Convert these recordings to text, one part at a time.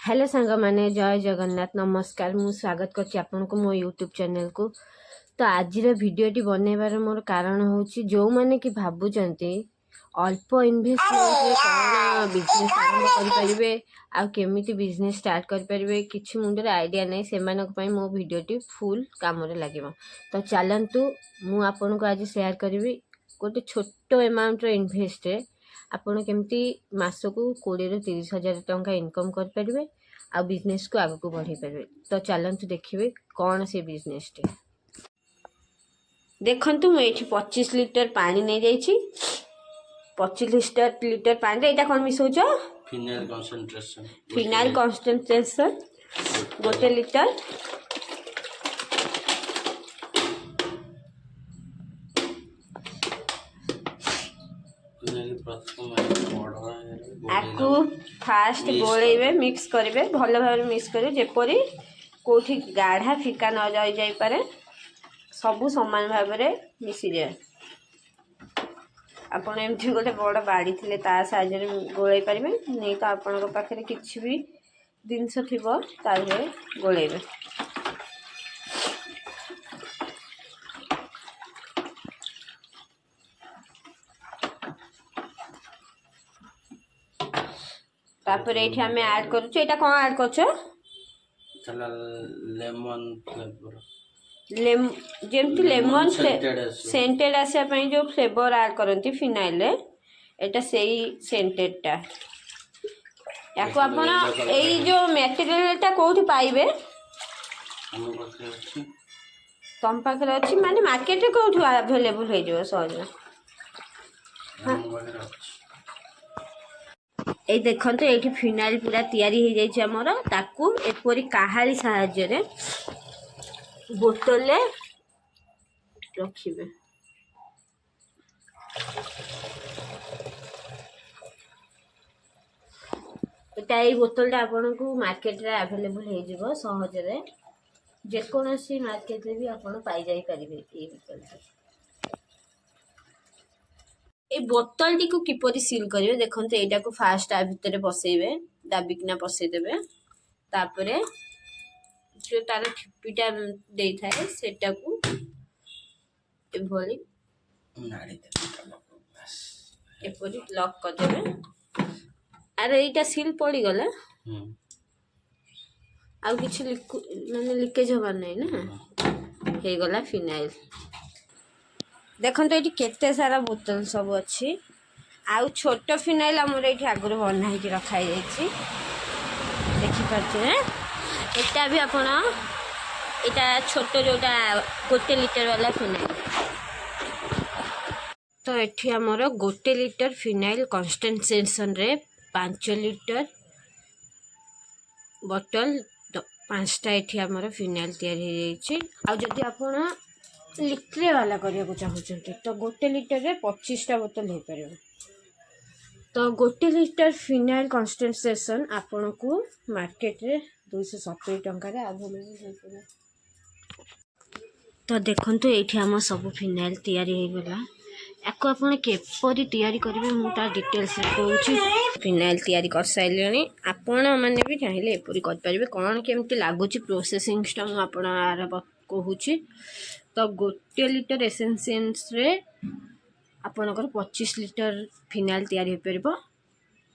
Hello सांग मैंने जय जगन्नाथ नमस्कार मु स्वागत कर मो यूट्यूब चैनल को। तो आज भिडटी बनइबार मोर कारण हूँ जो मैंने कि भावुंट अल्प इन्वेस्टमेंट कौन बिजनेस आरंभ करेंगे आमती बिजनेस स्टार्ट करेंगे कि मुंडे आइडिया नहीं से मो भिडटी फुल कम लगे। तो चलतु मुझे आज शेयर करी गोटे छोट अमाउंट इन्वेस्ट आपण केमती मासकू 20-30 हज़ार टंका इनकम करेंगे आ बिजनेस को आग को बढ़े पारे। तो चलतु देखिए कौन से बिजनेस टे देखु मुझे 25 लिटर पानी नहीं जाइए 25 लिटर पानी यहाँ कौन मिसौच फिनाइल कॉन्सेंट्रेशन गोटे लिटर आपको फास्ट गोलेबे मिक्स करेंगे भल भाव मिक्स करेंगे जेपरी कोठी गाढ़ा फिका न जाई पारे सबू समान भाव में मिसी जाए। आपन एमती गोटे बड़ बाड़ी थिले ता साहाय्य गोलाई पारे नहीं तो आपण पाखे किसी भी जिनस थी गोलेबे। तापर एठी हमें ऐड करूछ एटा कोन ऐड करछ लेमन फ्लेवर जेमती लेमन सेंटेड आसे पई जो फ्लेवर ऐड करंती फिनाइल रे एटा सेही सेंटेड टा याको आपण एई जो मटेरियल टा कोठी पाइबे तम पाखरे अछि माने मार्केट रे कोठी अवेलेबल हो जिवो सहज ये देखते ये फिनाइल पूरा तैयारी हो जाइए आमर ताकू एपरी काहाली साहाय्य बोतल रखिबे। एटा ये बोतल आपन को मार्केट रे अवेलेबल हो जिवो सहजरे जेकोसी मार्केट रे भी आपन पाई जाई परिबे। ये बोतल टी को किपरि सील करिवे देखंते एटा को फास्ट आ भितरे बसैबे दाबिकना बसैदेबे तापरे जो तार ठिपिटा देई थाए सेटा को एभली नाडी देबे बस एपरि लॉक कर देबे। अरे एटा सील पड़ी गले आ किछि माने लीकेज होबार नै ना हे गला फिनाइल देखते ये केते सारा बोतल सब अच्छी आउ छोट फिनाइल आमर ये आगुरी बना रखाई देखिपे एटा भी आप छोट जोटा गोटे लिटर वाला फिनाइल। तो ये आमर गोटे लिटर फिनाइल कॉन्सेंट्रेशन रे 5 लिटर बोतल 5टा ये आमर फिनाइल तैयारी आदि आप लिटर वाला करने को चाहते तो गोटे लिटर रे 25टा बोतल हो पार। तो गोटे लिटर फिनाइल कॉन्सेंट्रेशन आपन को मार्केट रे 270 टंका रे अवेलेबल हो पार। तो देखंतु एठी हम सब फिनाइल तैयारी हो गला याको आपन केपरी तैयारी करिवे मुटा डिटेल्स कहूची। फिनाइल तैयारी कर साइलेनी आपन माने भी चाहिले एपरी कर परिबे कोन केमती लागुची प्रोसेसिंग स्टम आपन आर कहूची। तो गोटे लिटर एसेंशियल्स रे आपनकर 25 लिटर फिनाइल तैयारी हो परबो।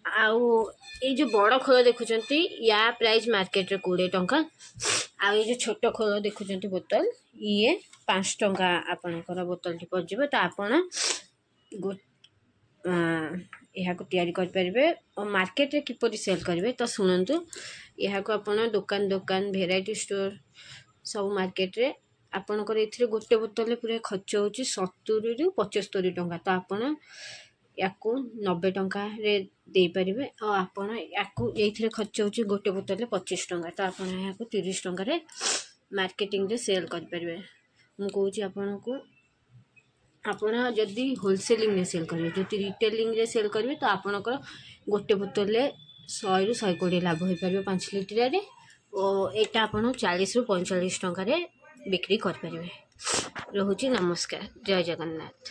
आउ ए जो बड़ खोल देखुचंती या प्राइस मार्केट रे 20 टंका आउ ये जो छोट खोल देखुचंती बोतल ये 5 टंका आपनकर बोतल टी पजिबो। तो आपन यहाँ को तैयारी कर परिबे और मार्केट रे किपरि सेल करिवे। तो सुनंतु यहाँ को आपन दुकान वेराइटी स्टोर सब मार्केट रे आपनकर एथिरे गोटे बोतल पूरा खर्च होची 70 रु 75 टंका। तो आपन याकू 90 टंका रे दे परिबे और आपन याकू एथिरे खर्च होची गोटे बोतल 25 टंका। तो आपन याकू 30 टंका रे मार्केटिंग रे सेल कर परिबे। मु कहूची आपन को आपन जदी होलसेलिंग रे सेल करिवे जदी रिटेलिंग रे सेल करिवे तो आपनकर गोटे बोतल 100 रु 120 लाभ हो परिबे 5 लिटर रे और एटा आपन 40 रु 45 टंका रे बिक्री कर परिबे। रहुची नमस्कार जय जगन्नाथ।